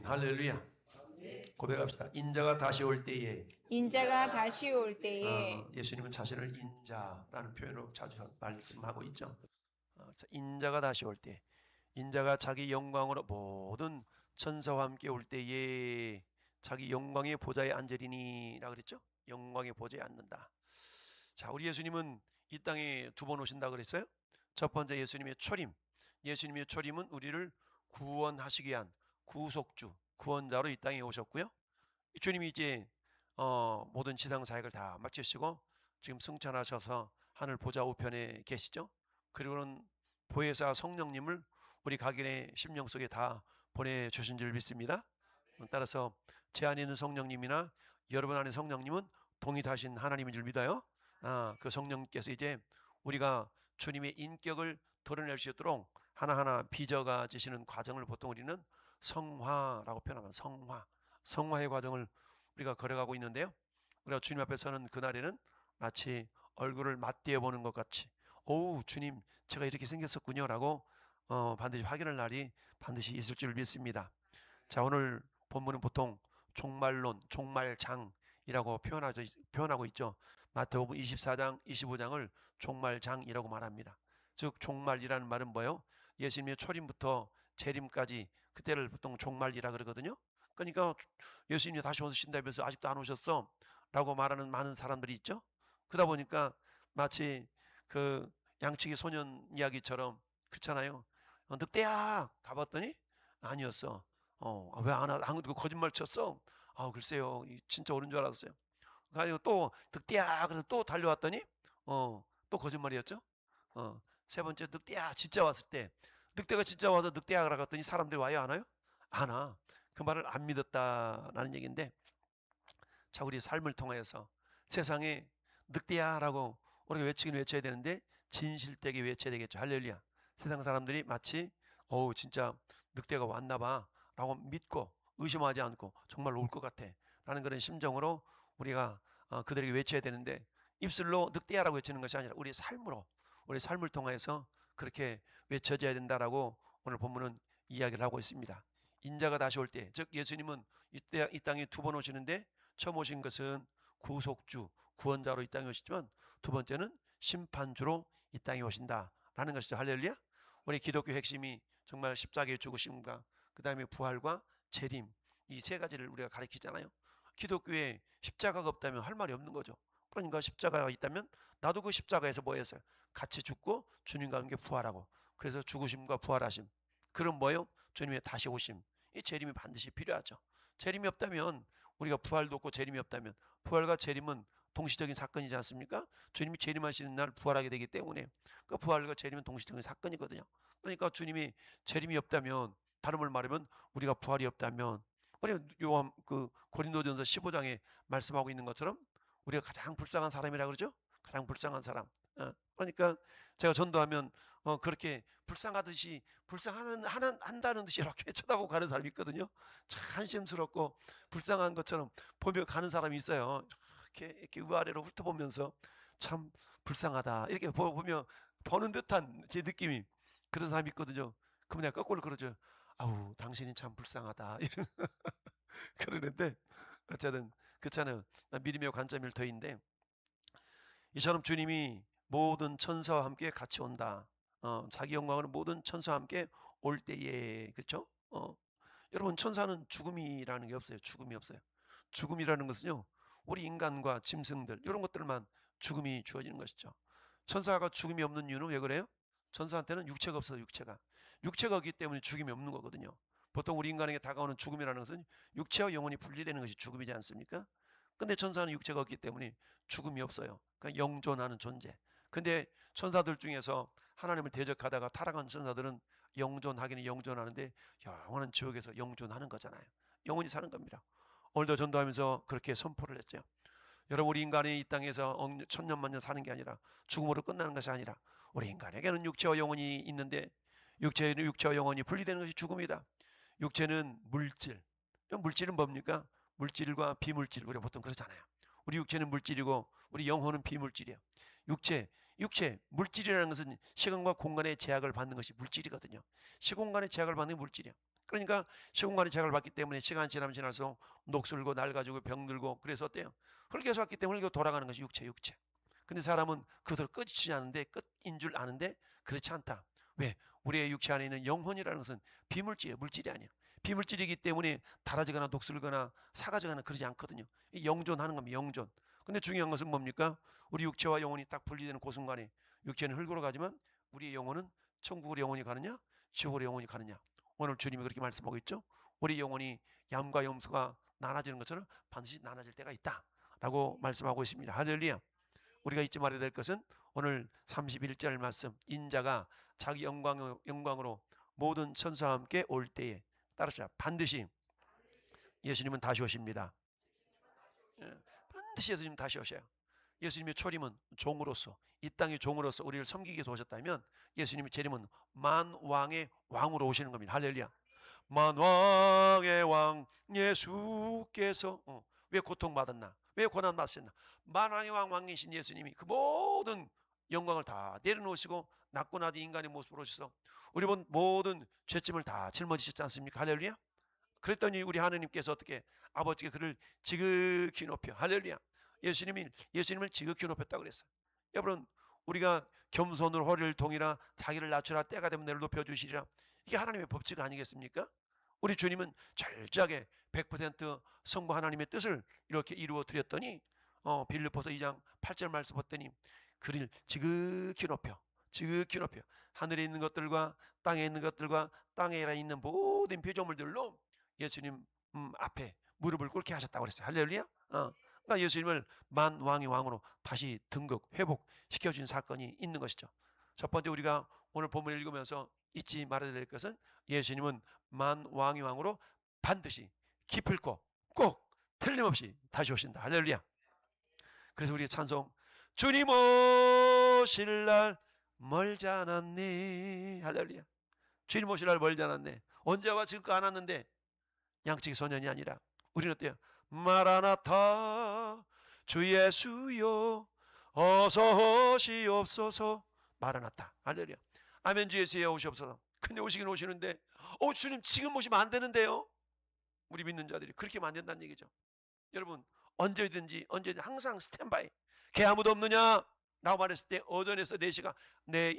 할렐루야. 고백합시다. 인자가 다시 올 때에 인자가 다시 올 때에 예수님은 자신을 인자라는 표현으로 자주 말씀하고 있죠. 그래서 인자가 다시 올 때, 인자가 자기 영광으로 모든 천사와 함께 올 때에 자기 영광의 보좌에 앉으리니라 그랬죠. 영광의 보좌에 앉는다. 자, 우리 예수님은 이 땅에 두 번 오신다 그랬어요. 첫 번째 예수님의 초림. 예수님의 초림은 우리를 구원하시기 위한 구속주, 구원자로 이 땅에 오셨고요. 주님이 이제 모든 지상 사역을 다 마치시고 지금 승천하셔서 하늘 보좌 우편에 계시죠. 그리고는 보혜사 성령님을 우리 각인의 심령 속에 다 보내주신 줄 믿습니다. 따라서 제 안에 있는 성령님이나 여러분 안에 성령님은 동일하신 하나님인 줄 믿어요. 그 성령께서 이제 우리가 주님의 인격을 드러낼 수 있도록 하나하나 빚어가 지시는 과정을 보통 우리는 성화라고 표현하면 성화의 과정을 우리가 걸어가고 있는데요. 우리가 주님 앞에 서는 그날에는 마치 얼굴을 맞대어 보는 것 같이, 오 주님 제가 이렇게 생겼었군요 라고 반드시 확인할 날이 반드시 있을 줄 믿습니다. 자, 오늘 본문은 보통 종말론, 종말장이라고 표현하고 있죠. 마태복음 24장, 25장을 종말장이라고 말합니다. 즉 종말이라는 말은 뭐예요? 예수님의 초림부터 재림까지 그때를 보통 종말이라 그러거든요. 그러니까 예수님이 다시 오신다면서 아직도 안 오셨어 라고 말하는 많은 사람들이 있죠. 그러다 보니까 마치 그 양치기 소년 이야기처럼 그렇잖아요. 늑대야 가봤더니 아니었어. 왜 안 거짓말 쳤어? 글쎄요, 진짜 오는 줄 알았어요. 그래서 또 늑대야 그래서 또 달려왔더니 또 거짓말이었죠. 세 번째 늑대야 진짜 왔을 때, 늑대가 진짜 와서 늑대야 그러갔더니 사람들이 와요 안 와요? 안 와. 그 말을 안 믿었다라는 얘기인데, 자, 우리 삶을 통해서 세상에 늑대야라고 우리가 외치긴 외쳐야 되는데 진실되게 외쳐야 되겠죠. 할렐루야. 세상 사람들이 마치 진짜 늑대가 왔나봐 라고 믿고 의심하지 않고 정말 올 것 같아 라는 그런 심정으로 우리가 그들에게 외쳐야 되는데, 입술로 늑대야라고 외치는 것이 아니라 우리 삶을 통해서 그렇게 외쳐져야 된다라고 오늘 본문은 이야기를 하고 있습니다. 인자가 다시 올 때, 즉 예수님은 이 땅에 두 번 오시는데 처음 오신 것은 구속주, 구원자로 이 땅에 오시지만 두 번째는 심판주로 이 땅에 오신다라는 것이죠. 할렐루야. 우리 기독교 핵심이 정말 십자가의 죽으심과 그 다음에 부활과 재림, 이 세 가지를 우리가 가리키잖아요. 기독교에 십자가가 없다면 할 말이 없는 거죠. 그러니까 십자가가 있다면 나도 그 십자가에서 뭐 했어요? 같이 죽고 주님과 함께 부활하고, 그래서 죽으심과 부활하심, 그럼 뭐예요? 주님의 다시 오심, 이 재림이 반드시 필요하죠. 재림이 없다면, 우리가 부활도 없고 재림이 없다면, 부활과 재림은 동시적인 사건이지 않습니까? 주님이 재림하시는 날 부활하게 되기 때문에 그 부활과 재림은 동시적인 사건이거든요. 그러니까 주님이 재림이 없다면, 다른 말 말하면 우리가 부활이 없다면, 우리 요한 그 고린도전서 15장에 말씀하고 있는 것처럼 우리가 가장 불쌍한 사람이라 그러죠. 가장 불쌍한 사람. 그러니까 제가 전도하면 그렇게 불쌍하듯이 한다는 듯이 이렇게 쳐다보고 가는 사람이 있거든요. 참 한심스럽고 불쌍한 것처럼 보며 가는 사람이 있어요. 이렇게 위아래로 훑어보면서 참 불쌍하다 이렇게 보며 보는 듯한 제 느낌이 그런 사람이 있거든요. 그러면 내가 거꾸로 그러죠. 아우 당신이 참 불쌍하다 이런 그러는데, 어쨌든 그렇잖아요. 믿음의 관점일 터인데, 이처럼 주님이 모든 천사와 함께 같이 온다. 자기 영광으로 모든 천사와 함께 올 때에, 그렇죠? 여러분, 천사는 죽음이라는 게 없어요. 죽음이 없어요. 죽음이라는 것은요, 우리 인간과 짐승들 이런 것들만 죽음이 주어지는 것이죠. 천사가 죽음이 없는 이유는 왜 그래요? 천사한테는 육체가 없어요. 육체가 없기 때문에 죽음이 없는 거거든요. 보통 우리 인간에게 다가오는 죽음이라는 것은 육체와 영혼이 분리되는 것이 죽음이지 않습니까? 근데 천사는 육체가 없기 때문에 죽음이 없어요. 그러니까 영존하는 존재. 근데 천사들 중에서 하나님을 대적하다가 타락한 천사들은 영존하기는 영존하는데 영원한 지옥에서 영존하는 거잖아요. 영원히 사는 겁니다. 오늘도 전도하면서 그렇게 선포를 했죠. 여러분, 우리 인간이 이 땅에서 천년 만년 사는 게 아니라, 죽음으로 끝나는 것이 아니라, 우리 인간에게는 육체와 영혼이 있는데, 육체와 영혼이 분리되는 것이 죽음이다. 육체는 물질. 물질은 뭡니까? 물질과 비물질. 우리가 보통 그러잖아요. 우리 육체는 물질이고 우리 영혼은 비물질이에요. 육체, 물질이라는 것은 시간과 공간의 제약을 받는 것이 물질이거든요. 시공간의 제약을 받는 게 물질이에요. 그러니까 시공간의 제약을 받기 때문에 시간이 지나면 지날수록 녹슬고 낡아지고 병들고, 그래서 어때요? 흙에서 왔기 때문에 흙으로 돌아가는 것이 육체. 근데 사람은 그것을 끝이지 않은데, 끝인 줄 아는데 그렇지 않다. 왜? 우리의 육체 안에 있는 영혼이라는 것은 비물질이에요. 물질이 아니야. 비물질이기 때문에 닳아지거나 녹슬거나 사가지거나 그러지 않거든요. 영존하는 겁니다. 영존. 근데 중요한 것은 뭡니까? 우리 육체와 영혼이 딱 분리되는 그 순간에 육체는 흙으로 가지만 우리의 영혼은 천국으로 영혼이 가느냐 지옥으로 영혼이 가느냐. 오늘 주님이 그렇게 말씀하고 있죠. 우리 영혼이 양과 염소가 나눠지는 것처럼 반드시 나눠질 때가 있다 라고 말씀하고 있습니다. 할렐루야. 우리가 잊지 말아야 될 것은 오늘 31절 말씀, 인자가 자기 영광으로 모든 천사와 함께 올 때에, 따르자, 반드시 예수님은 다시 오십니다. 반드시 예수님 다시 오셔요. 예수님의 초림은 종으로서, 이 땅의 종으로서 우리를 섬기기 위해서 오셨다면 예수님의 재림은 만왕의 왕으로 오시는 겁니다. 할렐루야. 만왕의 왕 예수께서 왜 고통받았나? 왜 고난받으셨나? 만왕의 왕이신 예수님이 그 모든 영광을 다 내려놓으시고 낮고 낮은 인간의 모습으로 오셔서 우리 모든 죄짐을 다 짊어지셨지 않습니까? 할렐루야. 그랬더니 우리 하나님께서 어떻게 아버지가 그를 지극히 높여, 할렐루야, 예수님을 지극히 높였다고 그랬어요. 여러분, 우리가 겸손으로 허리를 동이라 자기를 낮추라 때가 되면 내를 높여주시리라, 이게 하나님의 법칙 아니겠습니까? 우리 주님은 철저하게 100% 성부 하나님의 뜻을 이렇게 이루어 드렸더니 빌립보서 2장 8절 말씀 봤더니 그를 지극히 높여 하늘에 있는 것들과 땅에 있는 것들과 땅에 있는 모든 피조물들로 예수님 앞에 무릎을 꿇게 하셨다고 그랬어요. 할렐루야. 그러니까 예수님을 만왕의 왕으로 다시 등극 회복시켜준 사건이 있는 것이죠. 첫 번째, 우리가 오늘 본문을 읽으면서 잊지 말아야 될 것은 예수님은 만왕의 왕으로 반드시 기필코 꼭 틀림없이 다시 오신다. 할렐루야. 그래서 우리의 찬송, 주님 오실 날 멀지 않았네. 할렐루야. 주님 오실 날 멀지 않았네. 언제와 지금까지 안 왔는데 양치기 소년이 아니라 우리는 어때요? 마라나타 주 예수여 어서 오시옵소서. 마라나타. 할렐루야. 아멘. 주 예수여 오시옵소서. 근데 오시긴 오시는데 주님 지금 오시면 안 되는데요. 우리 믿는 자들이 그렇게 하면 안 된다는 얘기죠. 여러분, 언제든지 항상 스탠바이. 개 아무도 없느냐? 라고 말했을 때 어전에서 4시가 네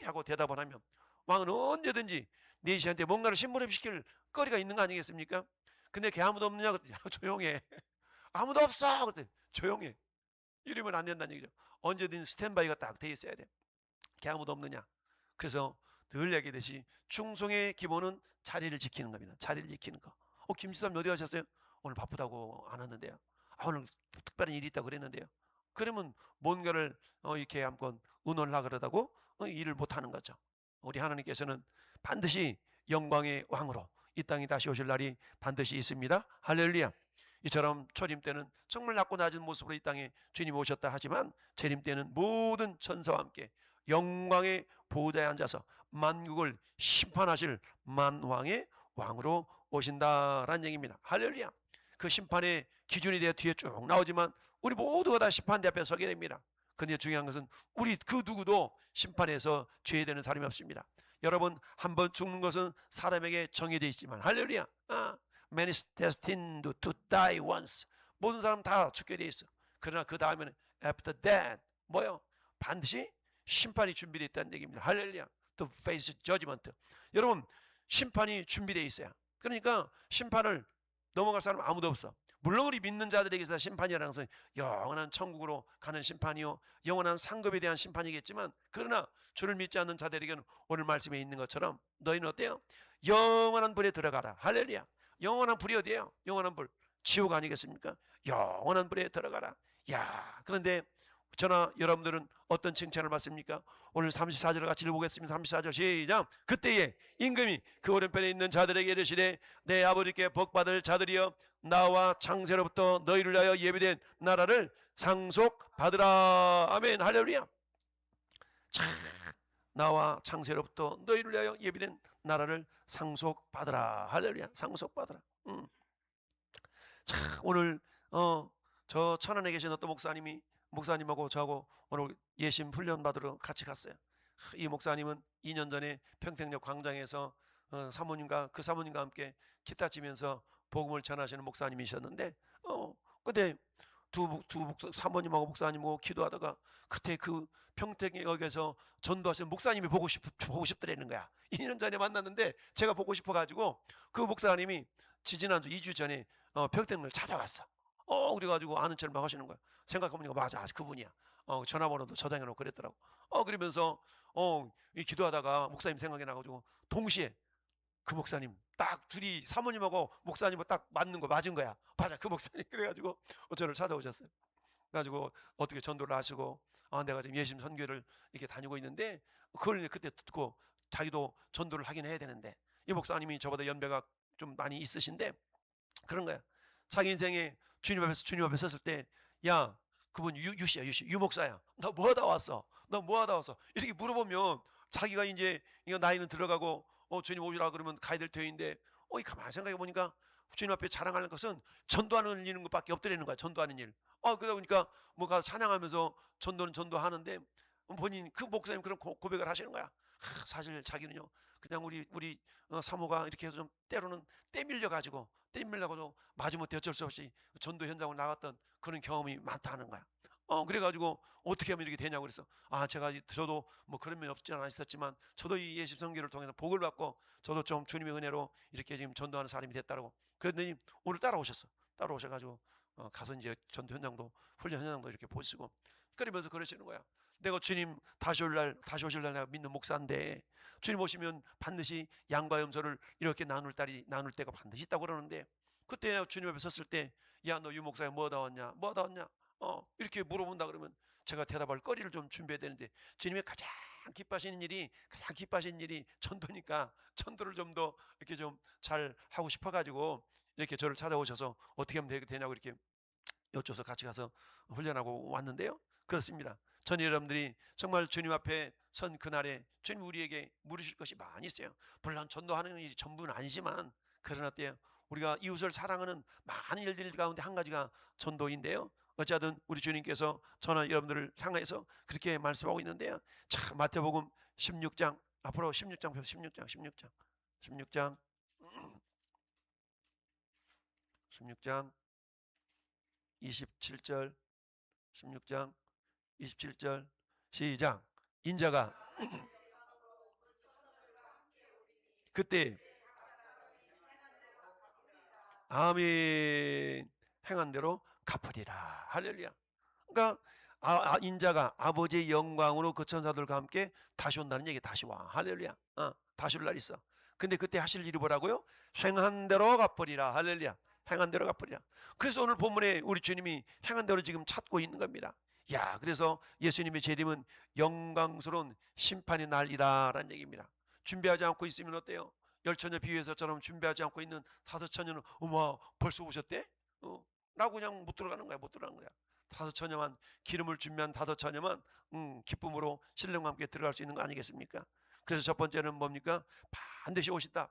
하고 대답을 하면 왕은 언제든지 4시한테 뭔가를 심부름시킬 거리가 있는 거 아니겠습니까? 근데 개 아무도 없느냐? 그랬더니 조용해. 아무도 없어. 그랬더니 조용해. 이러면 안 된다는 얘기죠. 언제든지 스탠바이가 딱 돼 있어야 돼. 개 아무도 없느냐? 그래서 늘 얘기했듯이 충성의 기본은 자리를 지키는 겁니다. 자리를 지키는 거. 김지사님 어디 가셨어요? 오늘 바쁘다고 안 왔는데요. 오늘 특별한 일이 있다고 그랬는데요. 그러면 뭔가를 이렇게 한번 의논을 하려다고 일을 못하는 거죠. 우리 하나님께서는 반드시 영광의 왕으로 이 땅에 다시 오실 날이 반드시 있습니다. 할렐루야. 이처럼 초림 때는 정말 낮고 낮은 모습으로 이 땅에 주님이 오셨다 하지만 재림 때는 모든 천사와 함께 영광의 보좌에 앉아서 만국을 심판하실 만왕의 왕으로 오신다라는 얘기입니다. 할렐루야. 그 심판의 기준이 되어 뒤에 쭉 나오지만 우리 모두가 다 심판대 앞에 서게 됩니다. 그런데 중요한 것은 우리 그 누구도 심판에서 죄되는 사람이 없습니다. 여러분, 한번 죽는 것은 사람에게 정해져 있지만 할렐루야. Man is destined to die once. 모든 사람 다 죽게 돼 있어. 그러나 그 다음에는 after that 뭐요? 반드시 심판이 준비되어 있다는 얘기입니다. 할렐루야. To face judgment. 여러분, 심판이 준비되어 있어요. 그러니까 심판을 넘어갈 사람 아무도 없어. 물론 우리 믿는 자들에게서 심판이라는 것은 영원한 천국으로 가는 심판이요, 영원한 상급에 대한 심판이겠지만, 그러나 주를 믿지 않는 자들에게는 오늘 말씀에 있는 것처럼 너희는 어때요? 영원한 불에 들어가라. 할렐루야. 영원한 불이 어디예요? 영원한 불, 지옥 아니겠습니까? 영원한 불에 들어가라. 야, 그런데 저나 여러분들은 어떤 칭찬을 받습니까? 오늘 34절을 같이 읽어보겠습니다. 34절 시작. 그때에 임금이 그 오른편에 있는 자들에게 이르시되 내 아버지께 복받을 자들이여 나와 창세로부터 너희를 위하여 예비된 나라를 상속받으라. 아멘. 할렐루야. 자, 나와 창세로부터 너희를 위하여 예비된 나라를 상속받으라. 할렐루야. 상속받으라. 자, 오늘 저 천안에 계신 어떤 목사님하고 저하고 오늘 예심 훈련 받으러 같이 갔어요. 이 목사님은 2년 전에 평택역 광장에서 사모님과 그 사모님과 함께 기타 치면서 복음을 전하시는 목사님이셨는데 그때 사모님하고 목사님하고 기도하다가 그때 그 평택에 여기서 전도하시는 목사님이 보고 싶더라는 거야. 2년 전에 만났는데 제가 보고 싶어가지고 그 목사님이 지지난주 2주 전에 평택을 찾아왔어. 그래가지고 아는 척 막 하시는 거야. 생각해보니까 맞아, 그분이야. 전화번호도 저장해놓고 그랬더라고. 그러면서 이 기도하다가 목사님 생각이 나가지고 동시에 그 목사님 딱 둘이 사모님하고 목사님하고 딱 맞은 거야. 맞아, 그 목사님. 그래가지고 저를 찾아오셨어요. 그래가지고 어떻게 전도를 하시고 내가 지금 예심 선교를 이렇게 다니고 있는데 그걸 그때 듣고 자기도 전도를 하긴 해야 되는데 이 목사님이 저보다 연배가 좀 많이 있으신데 그런 거야. 자기 인생에 주님 앞에 섰을 때 야, 그분 유씨야, 유 목사야. 너 뭐 하다 왔어? 너 뭐 하다 왔어? 이렇게 물어보면 자기가 이제 이거 나이는 들어가고 주님 오시라 그러면 가야 될 터인데 이 가만히 생각해 보니까 주님 앞에 자랑하는 것은 전도하는 일인 것밖에 없더라는 거야. 전도하는 일. 그러다 보니까 뭐 가서 찬양하면서 전도는 전도하는데 본인 그 목사님 그런 고백을 하시는 거야. 사실 자기는요 그냥 우리 사모가 이렇게 해서 좀 때로는 떼밀려 가지고 마지못해 어쩔 수 없이 전도 현장으로 나갔던 그런 경험이 많다는 거야. 그래가지고 어떻게 하면 이렇게 되냐고 그래서 저도 뭐 그런 면이 없지 않아 있었지만 저도 이 예식 선교를 통해서 복을 받고 저도 좀 주님의 은혜로 이렇게 지금 전도하는 사람이 됐다고 그랬더니 오늘 따라오셔가지고 가서 이제 전도 현장도 훈련 현장도 이렇게 보시고 그러면서 그러시는 거야. 내가 주님 다시 오실 날 내가 믿는 목사인데 주님 오시면 반드시 양과 염소를 이렇게 나눌 때가 반드시 있다고 그러는데 그때 주님 앞에 섰을 때 야, 너 유 목사야 뭐하다 왔냐? 이렇게 물어본다 그러면 제가 대답할 거리를 좀 준비해야 되는데 주님의 가장 기뻐하시는 일이 전도니까 전도를 좀 더 이렇게 좀 잘 하고 싶어가지고 이렇게 저를 찾아오셔서 어떻게 하면 되냐고 이렇게 여쭤서 같이 가서 훈련하고 왔는데요. 그렇습니다. 전 여러분들이 정말 주님 앞에 선 그날에 주님 우리에게 물으실 것이 많이 있어요. 물론 전도하는 일이 전부는 아니지만 그러나 때요 우리가 이웃을 사랑하는 많은 일들 가운데 한 가지가 전도인데요. 어쨌든 우리 주님께서 저는 여러분들을 향해서 그렇게 말씀하고 있는데요. 자, 마태복음 16장 앞으로 16장 27절 16장 27절 시작. 인자가 그때 아멘 행한 대로 갚으리라. 할렐루야. 그러니까 인자가 아버지의 영광으로 그 천사들과 함께 다시 온다는 얘기. 다시 와. 할렐루야. 다시 올 날 있어. 근데 그때 하실 일이 뭐라고요? 행한 대로 갚으리라. 할렐루야. 행한 대로 갚으리라. 그래서 오늘 본문에 우리 주님이 행한 대로 지금 찾고 있는 겁니다. 그래서 예수님의 재림은 영광스러운 심판의 날이다라는 얘기입니다. 준비하지 않고 있으면 어때요? 열처녀 비유에서처럼 준비하지 않고 있는 다섯 처녀는 어머 벌써 오셨대? 라고 그냥 못 들어가는 거야. 다섯 처녀만 기름을 준비한 다섯 처녀만 기쁨으로 신령과 함께 들어갈 수 있는 거 아니겠습니까? 그래서 첫 번째는 뭡니까? 반드시 오신다.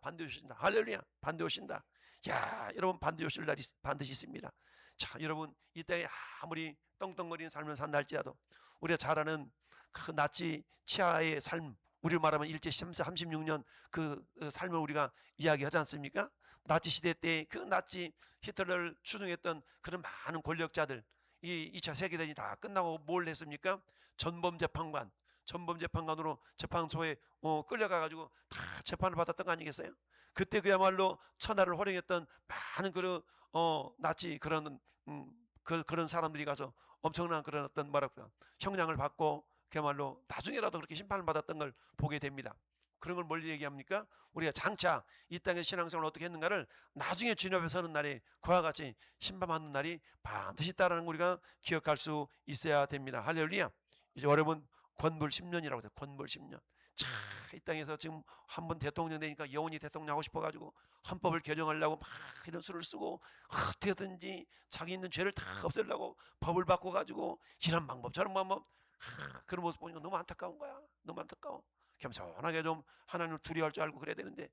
할렐루야. 반드시 오신다. 여러분 반드시 오실 날이 반드시 있습니다. 자, 여러분 이 땅에 아무리 떵떵거리는 삶을 산다 할지라도 우리가 잘 아는 그 나치 치하의 삶, 우리로 말하면 일제 36년 그 삶을 우리가 이야기하지 않습니까? 나치 시대 때 그 나치 히틀러를 추종했던 그런 많은 권력자들, 이 2차 세계대전이 다 끝나고 뭘 했습니까? 전범재판관으로 재판소에 끌려가가지고 다 재판을 받았던 거 아니겠어요? 그때 그야말로 천하를 호령했던 많은 나치 그런 사람들이 가서 엄청난 그런 어떤 형량을 받고 그야말로 나중에라도 그렇게 심판을 받았던 걸 보게 됩니다. 그런 걸 멀리 얘기합니까? 우리가 장차 이 땅의 신앙생활을 어떻게 했는가를 나중에 주님 앞에 서는 날에 그와 같이 심판받는 날이 반드시 있다는 걸 우리가 기억할 수 있어야 됩니다. 할렐루야. 이제 여러분 권불 10년이라고 해요. 권불 10년. 자, 이 땅에서 지금 한번 대통령 되니까 영원히 대통령 하고 싶어가지고 헌법을 개정하려고 막 이런 수를 쓰고 어떻게든지 자기 있는 죄를 다 없애려고 법을 바꿔가지고 이런 방법 저런 방법 그런 모습 보니까 너무 안타까운 거야. 너무 안타까워. 겸손하게 좀 하나님을 두려워할 줄 알고 그래야 되는데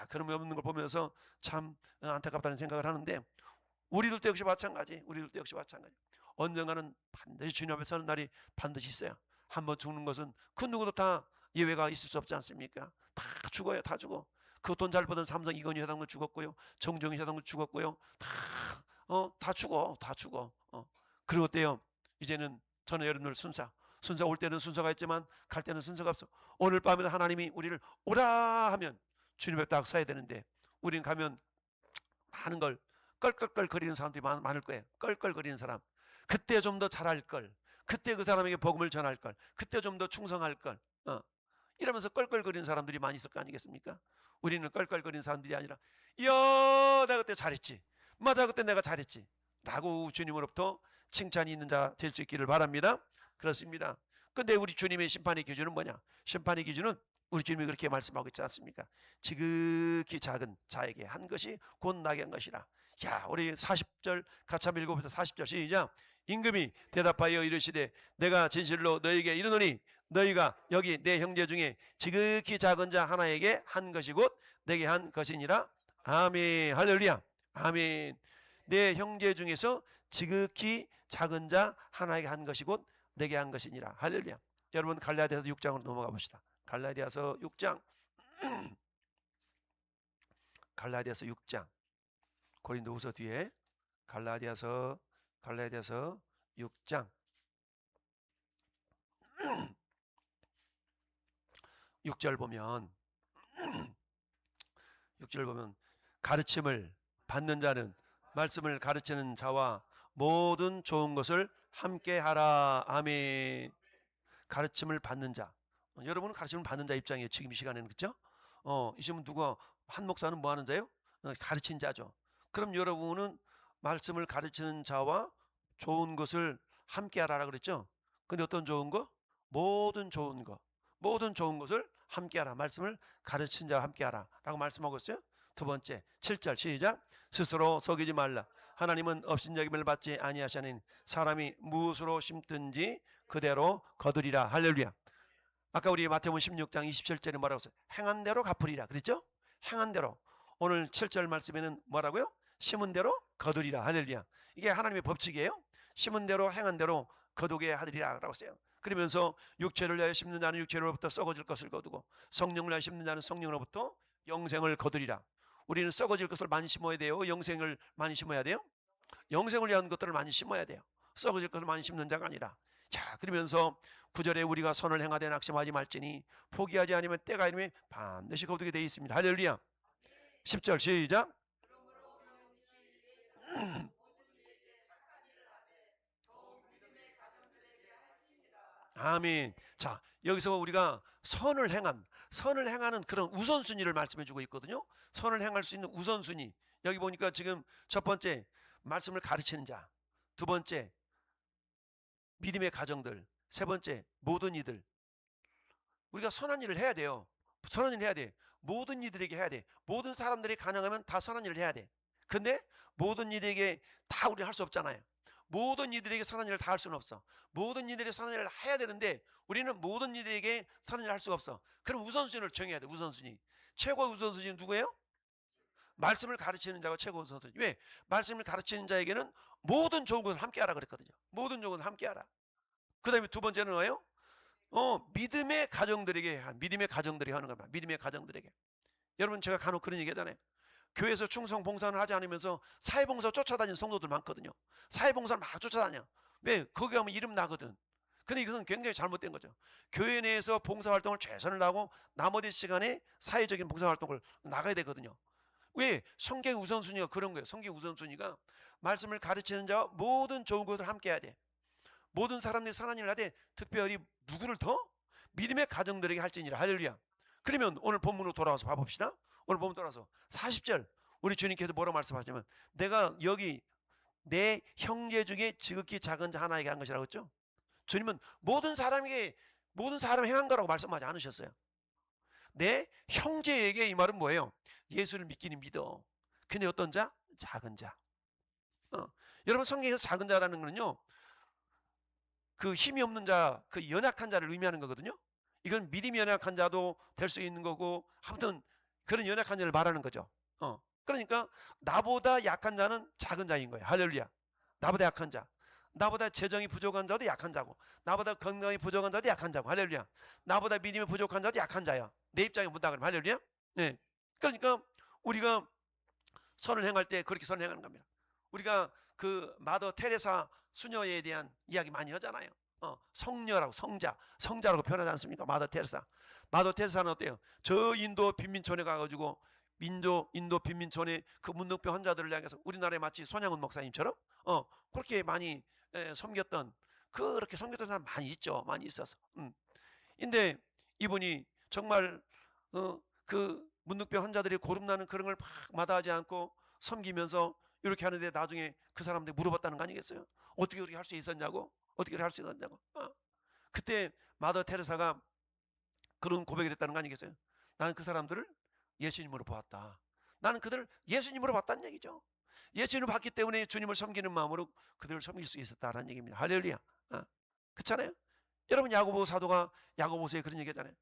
그런 게 없는 걸 보면서 참 안타깝다는 생각을 하는데 우리들도 역시 마찬가지. 언젠가는 반드시 주님 앞에 서는 날이 반드시 있어요. 한번 죽는 것은 그 누구도 다 예외가 있을 수 없지 않습니까? 다 죽어요. 다 죽어. 그 돈 잘 버는 삼성 이건희 회장도 죽었고요. 정종희 회장도 죽었고요. 다 죽어. 그리고 어때요? 이제는 저는 여러분들 순서 올 때는 순서가 있지만 갈 때는 순서가 없어. 오늘 밤에는 하나님이 우리를 오라 하면 주님 앞에 딱 서야 되는데 우리는 가면 많은 걸 껄껄껄 거리는 사람들이 많을 거예요. 껄껄거리는 사람. 그때 좀 더 잘할 걸. 그때 그 사람에게 복음을 전할 걸. 그때 좀 더 충성할 걸. 이러면서 껄껄거리는 사람들이 많이 있을 거 아니겠습니까? 우리는 껄껄거리는 사람들이 아니라 이야 내가 그때 잘했지. 맞아 그때 내가 잘했지. 라고 주님으로부터 칭찬이 있는 자 될 수 있기를 바랍니다. 그렇습니다. 근데 우리 주님의 심판의 기준은 뭐냐? 심판의 기준은 우리 주님이 그렇게 말씀하고 있지 않습니까? 지극히 작은 자에게 한 것이 곧 나게 한 것이라. 야 우리 40절 같이 한번 읽어보자. 40절 시작. 임금이 대답하여 이르시되 내가 진실로 너에게 이르노니 너희가 여기 내 형제 중에 지극히 작은 자 하나에게 한 것이 곧 내게 한 것이니라. 아멘. 할렐루야. 아멘. 내 형제 중에서 지극히 작은 자 하나에게 한 것이 곧 내게 한 것이니라. 할렐루야. 여러분 갈라디아서 6장으로 넘어가 봅시다. 갈라디아서 6장. 갈라디아서 6장. 고린도후서 뒤에 갈라디아서 6장. 6절 보면 6절 보면 가르침을 받는 자는 말씀을 가르치는 자와 모든 좋은 것을 함께 하라. 아멘. 가르침을 받는 자. 여러분은 가르침을 받는 자 입장이에요. 지금 이 시간에는. 그렇죠? 이 시간 누가 한 목사는 뭐 하는 자요? 가르친 자죠. 그럼 여러분은 말씀을 가르치는 자와 좋은 것을 함께 하라라 그랬죠? 근데 어떤 좋은 거? 모든 좋은 거. 모든 좋은 것을 함께 하라. 말씀을 가르친 자와 함께 하라. 라고 말씀하고 있어요. 두 번째 7절 시작. 스스로 속이지 말라. 하나님은 업신여김을 받지 아니하시니 사람이 무엇으로 심든지 그대로 거두리라. 할렐루야. 아까 우리 마태복음 16장 27절에 뭐라고 했어요? 행한 대로 갚으리라. 그랬죠? 행한 대로. 오늘 7절 말씀에는 뭐라고요? 심은 대로 거두리라. 할렐루야. 이게 하나님의 법칙이에요. 심은 대로 행한 대로 거두게 하리라 라고 했어요. 그러면서 육체를 위하여 심는 자는 육체로부터 썩어질 것을 거두고 성령을 위하여 심는 자는 성령으로부터 영생을 거두리라. 우리는 썩어질 것을 많이 심어야 돼요? 영생을 많이 심어야 돼요? 영생을 위한 것들을 많이 심어야 돼요. 썩어질 것을 많이 심는 자가 아니라. 자, 그러면서 9절에 우리가 선을 행하되 낙심하지 말지니 포기하지 않으면 때가 이르면 반드시 거두게 되어 있습니다. 할렐루야. 10절 시작. 아멘. 자, 여기서 우리가 선을 행하는 그런 우선순위를 말씀해 주고 있거든요. 선을 행할 수 있는 우선순위. 여기 보니까 지금 첫 번째 말씀을 가르치는 자, 두 번째 믿음의 가정들, 세 번째 모든 이들. 우리가 선한 일을 해야 돼요. 선한 일을 해야 돼. 모든 이들에게 해야 돼. 모든 사람들이 가능하면 다 선한 일을 해야 돼. 근데 모든 이들에게 다 우리는 할 수 없잖아요. 모든 이들에게 선한 일을 다 할 수는 없어. 모든 이들이 선한 일을 해야 되는데 우리는 모든 이들에게 선한 일을 할 수가 없어. 그럼 우선순위를 정해야 돼. 우선순위. 최고 우선순위는 누구예요? 말씀을 가르치는 자가 최고 우선순위. 왜? 말씀을 가르치는 자에게는 모든 좋은 것을 함께 하라 그랬거든요. 모든 좋은 것을 함께 하라. 그 다음에 두 번째는 뭐예요? 믿음의 가정들에게 하는 겁니다. 믿음의 가정들에게. 여러분 제가 간혹 그런 얘기 하잖아요. 교회에서 충성 봉사를 하지 않으면서 사회봉사 쫓아다니는 성도들 많거든요. 사회봉사를 막 쫓아다녀. 왜? 거기 가면 이름 나거든. 근데 이것은 굉장히 잘못된 거죠. 교회 내에서 봉사활동을 최선을 다하고 나머지 시간에 사회적인 봉사활동을 나가야 되거든요. 왜? 성경 우선순위가 그런 거예요. 성경 우선순위가 말씀을 가르치는 자와 모든 좋은 것을 함께 해야 돼. 모든 사람들이 선한 일을 하되 특별히 누구를 더? 믿음의 가정들에게 할지니라. 할렐루야. 그러면 오늘 본문으로 돌아와서 봐봅시다. 오늘 본문 돌아와서 40절 우리 주님께서 뭐라고 말씀하시냐면 내가 여기 내 형제 중에 지극히 작은 자 하나에게 한 것이라고 했죠. 주님은 모든 사람 행한 거라고 말씀하지 않으셨어요. 내 형제에게 이 말은 뭐예요? 예수를 믿기는 믿어. 근데 어떤 자? 작은 자. 여러분 성경에서 작은 자라는 거는요. 그 힘이 없는 자, 그 연약한 자를 의미하는 거거든요. 이건 믿음이 연약한 자도 될 수 있는 거고 아무튼 그런 연약한 자를 말하는 거죠. 그러니까 나보다 약한 자는 작은 자인 거예요. 할렐루야. 나보다 약한 자. 나보다 재정이 부족한 자도 약한 자고 나보다 건강이 부족한 자도 약한 자고 할렐루야. 나보다 믿음이 부족한 자도 약한 자야. 내 입장에 본다 그러면 할렐루야. 네. 그러니까 우리가 선을 행할 때 그렇게 선을 행하는 겁니다. 우리가 그 마더 테레사 수녀에 대한 이야기 많이 하잖아요. 성녀라고, 성자라고 표현하지 않습니까? 마더 테레사. 마더 테레사는 어때요? 저 인도 빈민촌에 가가지고 인도 빈민촌의 그 문둥병 환자들을 향해서 우리나라에 마치 손양훈 목사님처럼 그렇게 많이 섬겼던, 그렇게 섬겼던 사람 많이 있죠. 많이 있어서. 근데 이분이 정말 그 문둥병 환자들이 고름나는 그런 걸 막 마다하지 않고 섬기면서 이렇게 하는데 나중에 그 사람들이 물어봤다는 거 아니겠어요? 어떻게 그렇게 할 수 있었냐고? 어떻게 할 수 있었냐고? 그때 마더 테레사가 그런 고백을 했다는 거 아니겠어요? 나는 그 사람들을 예수님으로 보았다. 나는 그들을 예수님으로 봤다는 얘기죠. 예수님을 봤기 때문에 주님을 섬기는 마음으로 그들을 섬길 수 있었다는 얘기입니다. 할렐루야. 그렇잖아요. 여러분, 야고보 사도가 야고보서에 그런 얘기하잖아요.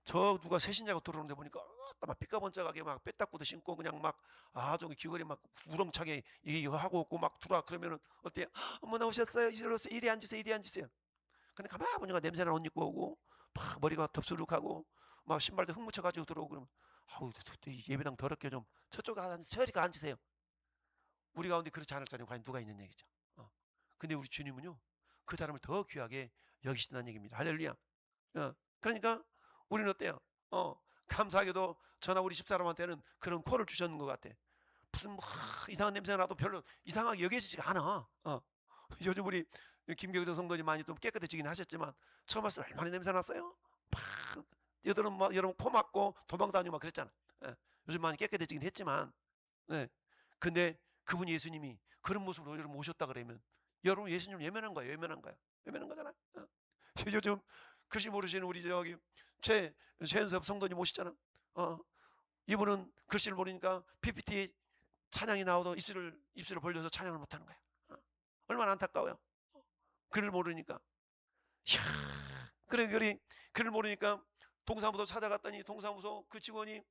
저 누가 새신자가 들어오는데 보니까 막 삐까번쩍하게 막 빼딱구도 신고 그냥 막 아주 귀걸이 막 우렁차게 이거 하고 있고 막 들어와. 그러면은 어때요? 어머 나오셨어요. 이리 앉으세요. 이리 앉으세요. 근데 가만히 보니까 냄새나는 옷 입고 오고 막 머리가 덥수룩하고 막 신발도 흙 묻혀가지고 들어오고 그러면 아우 예배당 더럽게 좀 저쪽에 저리 가 앉으세요. 우리 가운데 그렇지 않을 사람이 과연 누가 있는 얘기죠. 근데 우리 주님은요 그 사람을 더 귀하게 여기신다는 얘기입니다. 할렐루야. 그러니까 우리는 어때요? 감사하게도 저나 우리 집사람한테는 그런 콜을 주셨는 것 같아. 무슨 뭐 이상한 냄새가 나도 별로 이상하게 여겨지지가 않아. 요즘 우리 김경정 성도님 많이 좀 깨끗해지긴 하셨지만 처음 왔을 때 얼마나 냄새 났어요? 막 여러분 막 여러분 코 막고 도망 다니고 막 그랬잖아. 요즘 많이 깨끗해지긴 했지만, 예. 근데 그분 예수님이 그런 모습으로 여러분 오셨다 그러면 여러분 예수님 예면한 거예요, 예면한 거야, 예면한 거잖아. 요즘 글씨 모르시는 우리 저기 최현섭 성도님 오시잖아. 이분은 글씨를 모르니까 PPT 찬양이 나오도 입술을 벌려서 찬양을 못하는 거야. 얼마나 안타까워요. 글을 모르니까. 이야, 그래 글을 모르니까 동사무소 찾아갔더니 동사무소 그 직원이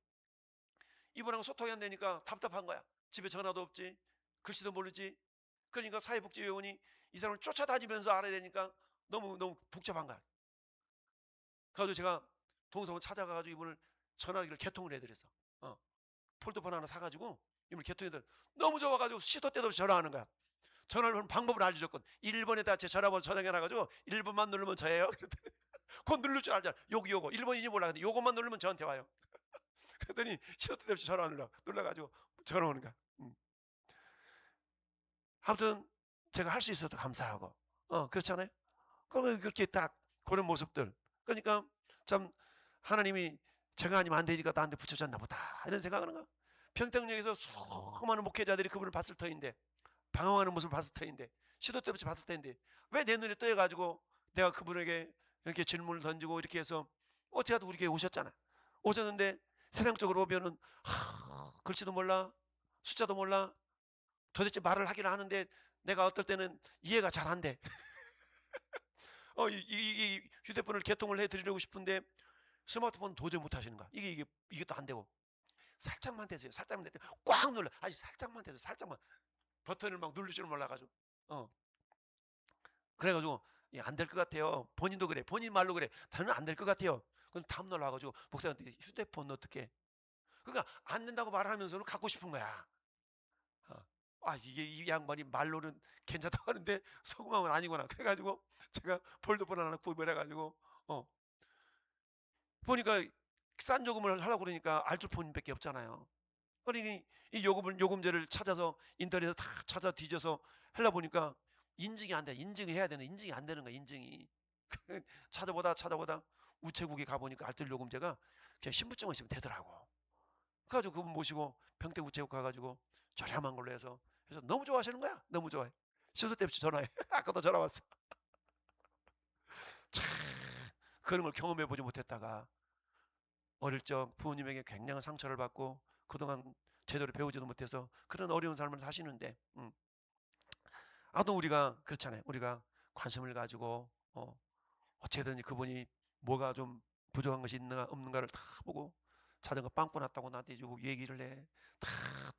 이분하고 소통이 안 되니까 답답한 거야. 집에 전화도 없지, 글씨도 모르지. 그러니까 사회복지요원이 이 사람을 쫓아다니면서 알아야 되니까 너무 복잡한 거야. 그래가지고 제가 동사무소 찾아가가지고 이분을 전화기를 개통을 해드렸어. 폴더폰 하나 사가지고 이분을 개통해드려. 너무 좋아가지고 시도 때도 없이 전화하는 거야. 전화를 하는 방법을 알려줬거든. 1번에다 제 전화번호 저장해놔가지고 1번만 누르면 저예요. 그랬더니 그건 누를 줄 알잖아. 요거 1번인지 몰라. 근데 요것만 누르면 저한테 와요. 그랬더니 시도 때도 없이 전화 눌러가지고 전화 오는 거야. 아무튼 제가 할 수 있어도 감사하고 그렇잖아요. 그러면 그렇게 딱 그런 모습들. 그러니까 참 하나님이 제가 아니면 안 되지가 나한테 붙여졌나 보다 이런 생각하는 거. 평택역에서 수많은 목회자들이 그분을 봤을 터인데 방황하는 모습을 봤을 터인데 시도 때 없이 봤을 텐데 왜 내 눈에 떠여가지고 내가 그분에게 이렇게 질문을 던지고 이렇게 해서 어떻게 하도 우리 교회 오셨잖아. 오셨는데 세상적으로 보면은 글씨도 몰라, 숫자도 몰라, 도대체 말을 하기는 하는데 내가 어떨 때는 이해가 잘 안 돼. 이 휴대폰을 개통을 해드리려고 싶은데 스마트폰 도저히 못 하시는 거야. 이게 또 안 되고 살짝만 되세요. 살짝만 되세요. 꽉 눌러. 아니 살짝만 되세요. 살짝만 버튼을 막 누를 줄 몰라가지고 그래가지고 안 될 것 같아요. 본인도 그래. 본인 말로 그래. 저는 안 될 것 같아요. 그럼 다음날 와가지고 목사한테 휴대폰 어떻게? 그러니까 안 된다고 말하면서는 갖고 싶은 거야. 이게 이 양반이 말로는 괜찮다고 하는데 속마음은 아니구나. 그래가지고 제가 폴더폰 하나 구매해가지고 보니까 싼 요금을 하려고 그러니까 알뜰폰밖에 없잖아요. 그러니 이 요금제를 찾아서 인터넷에서 다 찾아 뒤져서 하려 보니까 인증이 안 돼. 인증을 해야 되는 인증이 안 되는 거야. 인증이. 찾아보다 우체국에 가보니까 알뜰 요금제가 그냥 신분증만 있으면 되더라고. 그래가지고 그분 모시고 평택 우체국 가가지고 저렴한 걸로 해서 너무 좋아하시는 거야. 너무 좋아해. 시도 때 없이 전화해. 아까도 전화 왔어. 참 그런 걸 경험해 보지 못했다가 어릴 적 부모님에게 굉장한 상처를 받고 그동안 제대로 배우지도 못해서 그런 어려운 삶을 사시는데 아무튼 우리가 그렇잖아요. 우리가 관심을 가지고 어쨌든 그분이 뭐가 좀 부족한 것이 있는가 없는가를 다 보고 자전거 빵꾸 났다고 나한테 얘기를 해. 다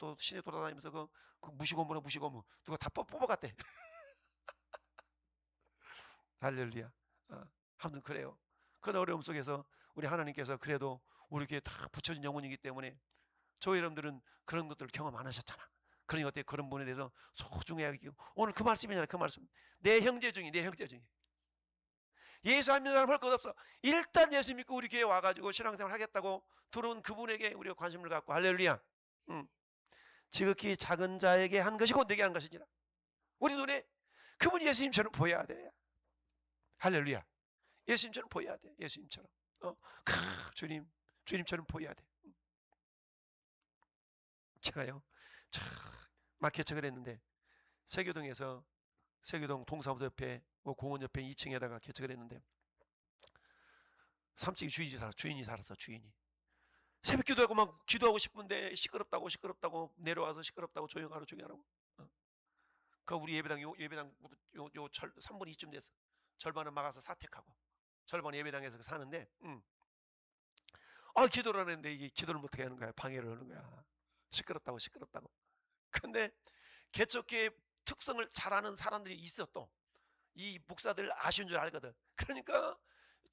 또 시내 돌아다니면서 그 무시고무 누가 다 뽑아갔대. 할렐루야. 아무튼 그래요. 그런 어려움 속에서 우리 하나님께서 그래도 우리 에게 다 붙여진 영혼이기 때문에 저 여러분들은 그런 것들을 경험 안 하셨잖아. 그러니 어때? 그런 분에 대해서 소중히 여기고 오늘 그 말씀이잖아. 그 말씀. 내 형제 중에 예수 안 믿는 사람 할 것 없어. 일단 예수 믿고 우리 교회 와가지고 신앙생활 하겠다고 들어온 그분에게 우리가 관심을 갖고 할렐루야. 지극히 작은 자에게 한 것이 곧 내게 한 것이니라. 우리 눈에 그분이 예수님처럼 보여야 돼. 할렐루야. 예수님처럼 보여야 돼. 예수님처럼. 주님처럼 보여야 돼. 제가요, 막 개척을 했는데 세교동 동사무소 옆에 공원 옆에 2층에다가 개척을 했는데 3층에 주인이 살았어. 주인이 새벽 기도하고 막 기도하고 싶은데 시끄럽다고 내려와서 시끄럽다고 조용하라고. 그 우리 예배당 3분의 2쯤 됐어. 절반은 막아서 사택하고 절반 예배당에서 사는데 기도를 하는데 이게 기도를 못하게 하는 거야. 방해를 하는 거야. 시끄럽다고. 근데 개척교회 특성을 잘 아는 사람들이 있어. 또 이 목사들 아쉬운 줄 알거든. 그러니까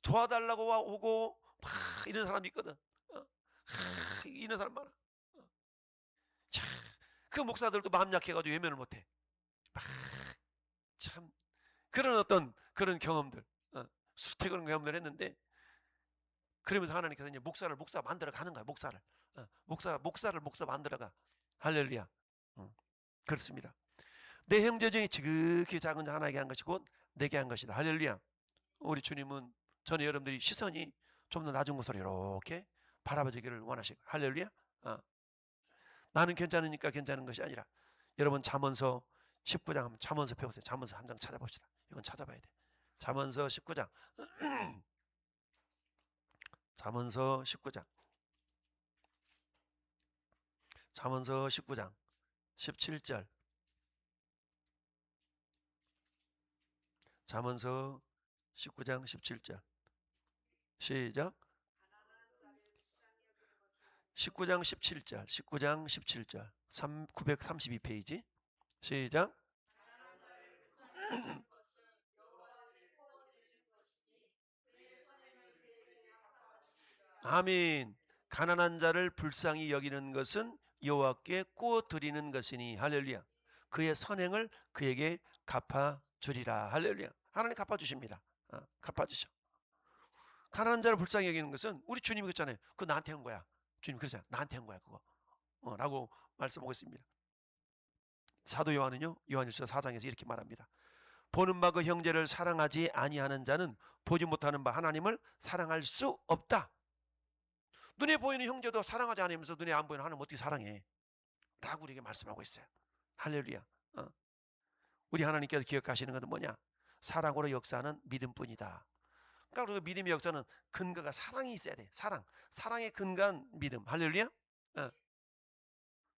도와달라고 오고 막 이런 사람이 있거든. 이런 사람 많아. 자, 그 목사들도 마음 약해가지고 외면을 못해. 참 그런 어떤 그런 경험들, 수태그런 경험들 했는데, 그러면서 하나님께서 이제 목사 만들어 가는 거야. 목사 만들어가. 할렐루야. 그렇습니다. 내 형제 중에 지극히 작은 자 하나에게 한 것이 곧 내게 한 것이다. 할렐루야. 우리 주님은 저는 여러분들이 시선이 좀 더 낮은 곳으로 이렇게 바라보기를 원하시고, 할렐루야. 나는 괜찮으니까 괜찮은 것이 아니라, 여러분 잠언서 19장 한번 잠언서 배우세요. 잠언서 한 장 찾아봅시다. 이건 찾아봐야 돼. 잠언서 19장. 잠언서 19장. 잠언서 19장 17절. 잠언서 19장 17절. 시작. 19장 17절. 19장 17절. 932페이지. 시작. 아멘. 가난한 자를 불쌍히 여기는 것은 여호와께 꾸어드리는 것이니. 할렐루야. 그의 선행을 그에게 갚아주리라. 할렐루야. 하나님 갚아주십니다. 갚아주셔. 가난한 자를 불쌍히 여기는 것은 우리 주님이 그랬잖아요. 그거 나한테 한 거야. 주님 그러잖아요. 나한테 한 거야 그거. 라고 말씀하고 있습니다. 사도 요한은요, 요한일서 4장에서 이렇게 말합니다. 보는 바 그 형제를 사랑하지 아니하는 자는 보지 못하는 바 하나님을 사랑할 수 없다. 눈에 보이는 형제도 사랑하지 않으면서 눈에 안 보이는 하나님 어떻게 사랑해? 라고 우리에게 말씀하고 있어요. 할렐루야. 우리 하나님께서 기억하시는 것은 뭐냐? 사랑으로 역사하는 믿음뿐이다. 그러니까 우리가 믿음의 역사는 근거가 사랑이 있어야 돼. 사랑의 근거한 믿음. 할렐루야.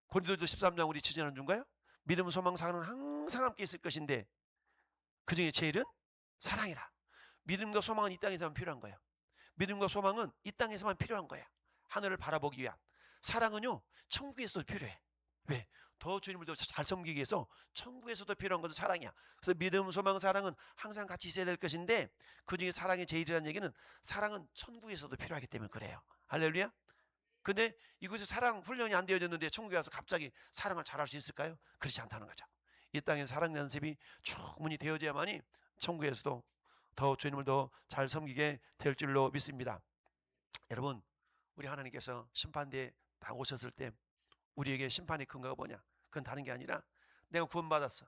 고린도서 13장 우리 지지하는 중가요? 믿음, 소망, 사랑은 항상 함께 있을 것인데 그 중에 제일은 사랑이라. 믿음과 소망은 이 땅에서만 필요한 거예요. 믿음과 소망은 이 땅에서만 필요한 거야. 하늘을 바라보기 위한. 사랑은요, 천국에서도 필요해. 왜? 더 주님을 더 잘 섬기기 위해서 천국에서도 필요한 것은 사랑이야. 그래서 믿음, 소망, 사랑은 항상 같이 있어야 될 것인데 그 중에 사랑이 제일이라는 얘기는 사랑은 천국에서도 필요하기 때문에 그래요. 할렐루야. 근데 이곳에 사랑 훈련이 안 되어졌는데 천국에 와서 갑자기 사랑을 잘할 수 있을까요? 그렇지 않다는 거죠. 이 땅에서 사랑 연습이 충분히 되어져야만이 천국에서도 더 주님을 더 잘 섬기게 될 줄로 믿습니다. 여러분, 우리 하나님께서 심판대에 딱 오셨을 때 우리에게 심판의 근거가 뭐냐? 그건 다른 게 아니라 내가 구원받았어.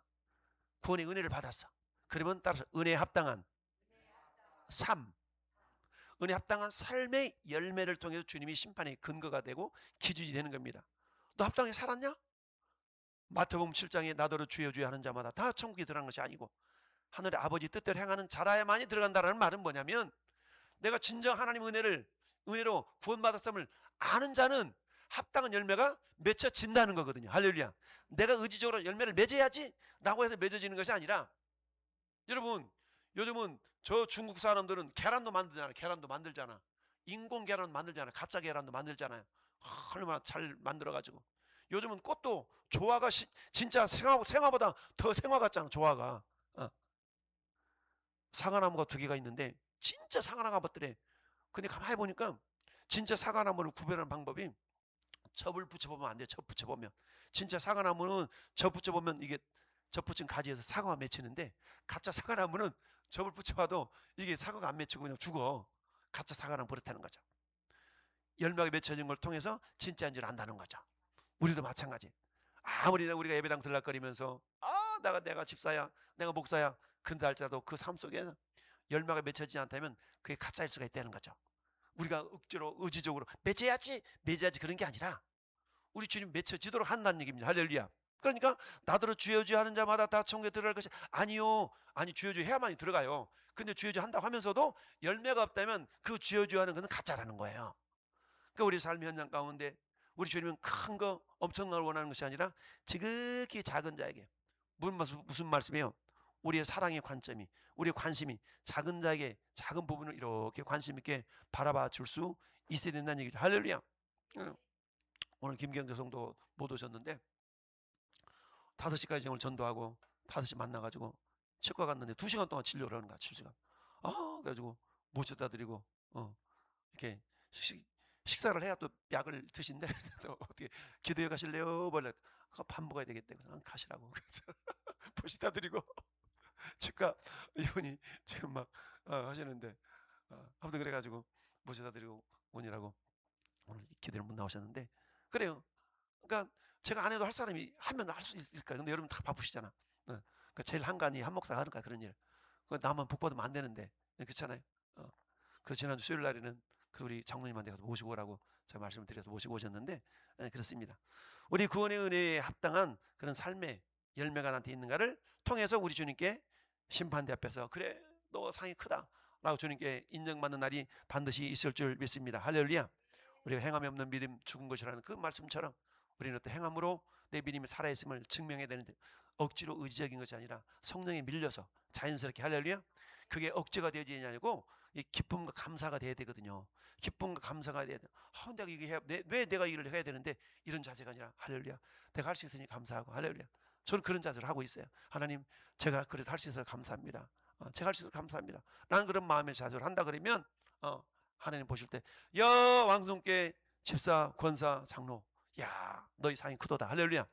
구원의 은혜를 받았어. 그러면 따라서 은혜에 합당한 삶, 은혜 합당한 삶의 열매를 통해서 주님이 심판의 근거가 되고 기준이 되는 겁니다. 너 합당하게 살았냐? 마태복음 7장에 나더러 주여 주여 하는 자마다 다 천국에 들어가는 것이 아니고 하늘의 아버지 뜻대로 행하는 자라야만이 들어간다는 말은 뭐냐면 내가 진정 하나님 은혜로 구원받았음을 아는 자는 합당한 열매가 맺혀진다는 거거든요. 할렐루야. 내가 의지적으로 열매를 맺어야지 라고 해서 맺어지는 것이 아니라, 여러분 요즘은 저 중국 사람들은 계란도 만들잖아. 인공 계란 만들잖아. 가짜 계란도 만들잖아요. 얼마나 잘 만들어가지고. 요즘은 꽃도 조화가 진짜 생화보다 더 생화 같잖아. 조화가. 사과나무가 2개가 있는데 진짜 사과나무 같더래. 근데 가만히 보니까 진짜 사과나무를 구별하는 방법이 접을 붙여보면 안 돼요. 접 붙여보면 진짜 사과나무는 접 붙여보면 이게 접 붙인 가지에서 사과가 맺히는데, 가짜 사과나무는 접을 붙여봐도 이게 사과가 안 맺히고 그냥 죽어. 가짜 사과랑 버릇하는 거죠. 열매가 맺혀진 걸 통해서 진짜인 줄 안다는 거죠. 우리도 마찬가지. 아무리 우리가 예배당 들락거리면서 내가 집사야, 내가 목사야 근다 할지라도 그 삶 속에서 열매가 맺혀지지 않다면 그게 가짜일 수가 있다는 거죠. 우리가 억지로 의지적으로 맺어야지 그런 게 아니라 우리 주님 맺혀지도록 한다는 얘기입니다. 할렐루야. 그러니까 나더러 주여 주여 하는 자마다 다 천국에 들어갈 것이 아니요. 아니 주여 주여 해야만 들어가요. 근데 주여 주여 한다고 하면서도 열매가 없다면 그 주여 주여 하는 것은 가짜라는 거예요. 그러니까 우리 삶의 현장 가운데 우리 주님은 큰 거 엄청난 걸 원하는 것이 아니라 지극히 작은 자에게, 무슨 말씀이에요? 우리의 사랑의 관점이, 우리의 관심이 작은 자에게 작은 부분을 이렇게 관심 있게 바라봐 줄 수 있어야 된다는 얘기죠. 할렐루야. 오늘 김경재 성도 못 오셨는데 5시까지 오늘 전도하고 5시 만나가지고 치과 갔는데 2시간 동안 진료를 하는 거야. 7시간. 그래가지고 모셔다 드리고 이렇게 식사를 해야 또 약을 드신대. 또 어떻게 기도해 가실래요? 원래 밥 먹어야 되겠대. 그냥 가시라고. 그래서 모셔다 드리고 치과 이분이 지금 막 하시는데 아무튼 그래가지고 모셔다 드리고 오니라고 오늘 기도를 못 나오셨는데 그래요. 그러니까 제가 안 해도 할 사람이 하면 할 수 있을까요? 근데 여러분 다 바쁘시잖아. 그러니까 제일 한간이 한 목사가 하는 거야 그런 일. 나만 복 받으면 안 되는데 그렇잖아요. 그래서 지난주 수요일 날에는 그 우리 장로님한테 가서 모시고 오라고 제가 말씀을 드려서 모시고 오셨는데 그렇습니다. 우리 구원의 은혜에 합당한 그런 삶의 열매가 나한테 있는가를 통해서 우리 주님께 심판대 앞에서 그래 너 상이 크다라고 주님께 인정받는 날이 반드시 있을 줄 믿습니다. 할렐루야. 우리가 행함이 없는 믿음 죽은 것이라는 그 말씀처럼 우리는 어떤 행함으로 내 믿음이 살아있음을 증명해야 되는데 억지로 의지적인 것이 아니라 성령에 밀려서 자연스럽게 할렐루야. 그게 억지가 되지 아니고 이 기쁨과 감사가 돼야 되거든요. 기쁨과 감사가 돼야 돼. 내가 이게 왜 내가 일을 해야 되는데 이런 자세가 아니라 할렐루야. 내가 할 수 있으니 감사하고 할렐루야. 저는 그런 자세를 하고 있어요. 하나님 제가 그래도 할 수 있어서 감사합니다. 제가 할 수 있어서 감사합니다. 라는 그런 마음의 자세를 한다 그러면 하나님 보실 때 야 왕성께 집사 권사 장로 야 너희 상이 크도다 할렐루야.